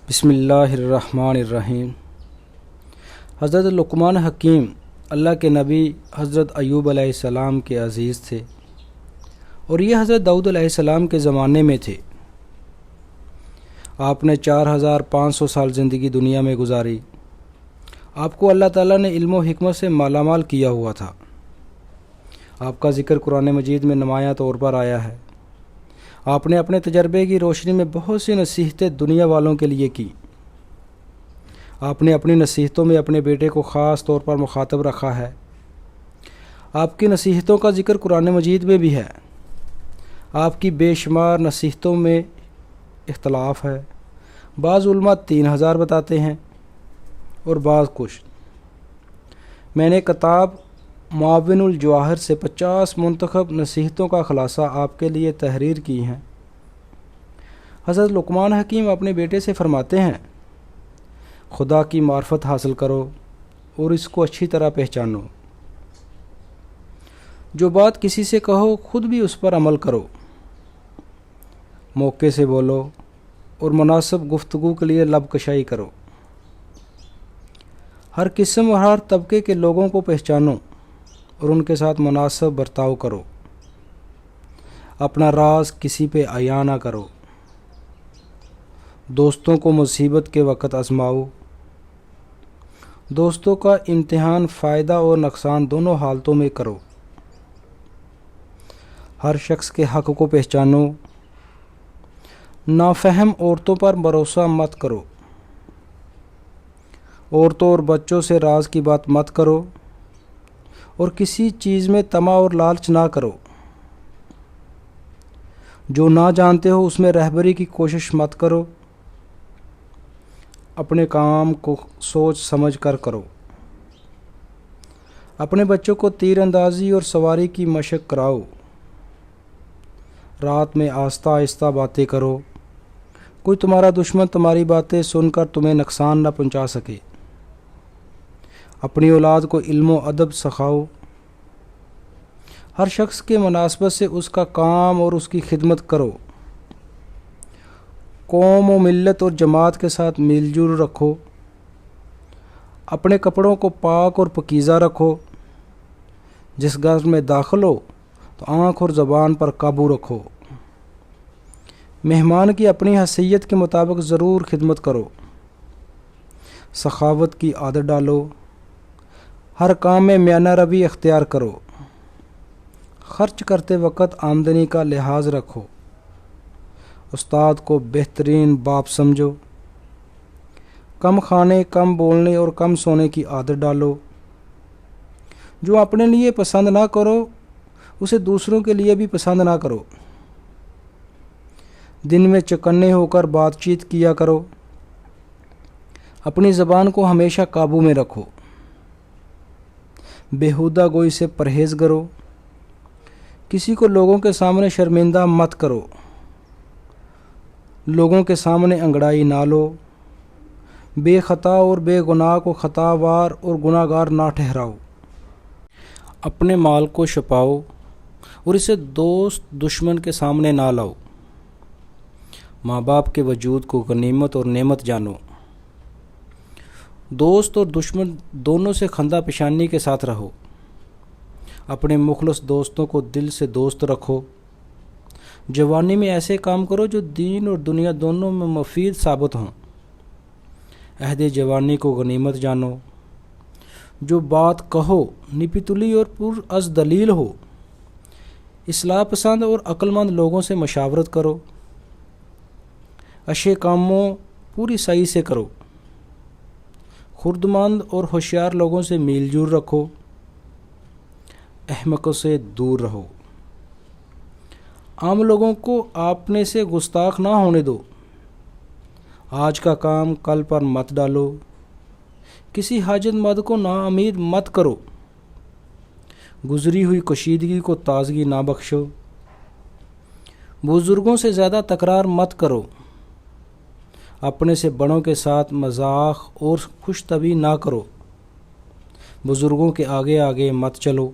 بسم اللہ الرحمن الرحیم۔ حضرت لقمان حکیم اللہ کے نبی حضرت ایوب علیہ السلام کے عزیز تھے اور یہ حضرت داؤد علیہ السلام کے زمانے میں تھے۔ آپ نے 4500 سال زندگی دنیا میں گزاری۔ آپ کو اللہ تعالیٰ نے علم و حکمت سے مالا مال کیا ہوا تھا۔ آپ کا ذکر قرآن مجید میں نمایاں طور پر آیا ہے۔ آپ نے اپنے تجربے کی روشنی میں بہت سی نصیحتیں دنیا والوں کے لیے کی۔ آپ نے اپنی نصیحتوں میں اپنے بیٹے کو خاص طور پر مخاطب رکھا ہے۔ آپ کی نصیحتوں کا ذکر قرآن مجید میں بھی ہے۔ آپ کی بے شمار نصیحتوں میں اختلاف ہے۔ بعض علماء 3000 بتاتے ہیں اور بعض کچھ۔ میں نے کتاب معاون الجواہر سے 50 منتخب نصیحتوں کا خلاصہ آپ کے لیے تحریر کی ہیں۔ حضرت لقمان حکیم اپنے بیٹے سے فرماتے ہیں، خدا کی معرفت حاصل کرو اور اس کو اچھی طرح پہچانو۔ جو بات کسی سے کہو خود بھی اس پر عمل کرو۔ موقع سے بولو اور مناسب گفتگو کے لیے لب کشائی کرو۔ ہر قسم اور ہر طبقے کے لوگوں کو پہچانو اور ان کے ساتھ مناسب برتاؤ کرو۔ اپنا راز کسی پہ عیاں نہ کرو۔ دوستوں کو مصیبت کے وقت آزماؤ۔ دوستوں کا امتحان فائدہ اور نقصان دونوں حالتوں میں کرو۔ ہر شخص کے حق کو پہچانو۔ نافہم عورتوں پر بھروسہ مت کرو۔ عورتوں اور بچوں سے راز کی بات مت کرو اور کسی چیز میں طمع اور لالچ نہ کرو۔ جو نہ جانتے ہو اس میں رہبری کی کوشش مت کرو۔ اپنے کام کو سوچ سمجھ کر کرو۔ اپنے بچوں کو تیر اندازی اور سواری کی مشق کراؤ۔ رات میں آہستہ آہستہ باتیں کرو۔ کوئی تمہارا دشمن تمہاری باتیں سن کر تمہیں نقصان نہ پہنچا سکے۔ اپنی اولاد کو علم و ادب سکھاؤ۔ ہر شخص کے مناسبت سے اس کا کام اور اس کی خدمت کرو۔ قوم و ملت اور جماعت کے ساتھ میل جول رکھو۔ اپنے کپڑوں کو پاک اور پاکیزہ رکھو۔ جس گھر میں داخل ہو تو آنکھ اور زبان پر قابو رکھو۔ مہمان کی اپنی حیثیت کے مطابق ضرور خدمت کرو۔ سخاوت کی عادت ڈالو۔ ہر کام میں میانہ روی اختیار کرو۔ خرچ کرتے وقت آمدنی کا لحاظ رکھو۔ استاد کو بہترین باپ سمجھو۔ کم کھانے، کم بولنے اور کم سونے کی عادت ڈالو۔ جو اپنے لیے پسند نہ کرو اسے دوسروں کے لیے بھی پسند نہ کرو۔ دن میں چوکنے ہو کر بات چیت کیا کرو۔ اپنی زبان کو ہمیشہ قابو میں رکھو۔ بیہودہ گوئی سے پرہیز کرو۔ کسی کو لوگوں کے سامنے شرمندہ مت کرو۔ لوگوں کے سامنے انگڑائی نہ لو۔ بے خطا اور بے گناہ کو خطا وار اور گناہ گار نہ ٹھہراؤ۔ اپنے مال کو چھپاؤ اور اسے دوست دشمن کے سامنے نہ لاؤ۔ ماں باپ کے وجود کو غنیمت اور نعمت جانو۔ دوست اور دشمن دونوں سے خندہ پیشانی کے ساتھ رہو۔ اپنے مخلص دوستوں کو دل سے دوست رکھو۔ جوانی میں ایسے کام کرو جو دین اور دنیا دونوں میں مفید ثابت ہوں۔ عہد جوانی کو غنیمت جانو۔ جو بات کہو نپی تلی اور پر از دلیل ہو۔ اصلاح پسند اور عقل مند لوگوں سے مشاورت کرو۔ اچھے کاموں پوری صحیح سے کرو۔ خردمند اور ہوشیار لوگوں سے میل جول رکھو۔ احمقوں سے دور رہو۔ عام لوگوں کو اپنے سے گستاخ نہ ہونے دو۔ آج کا کام کل پر مت ڈالو۔ کسی حاجت مند کو نا امید مت کرو۔ گزری ہوئی کشیدگی کو تازگی نہ بخشو۔ بزرگوں سے زیادہ تکرار مت کرو۔ اپنے سے بڑوں کے ساتھ مذاق اور خوش طبعی نہ کرو۔ بزرگوں کے آگے آگے مت چلو۔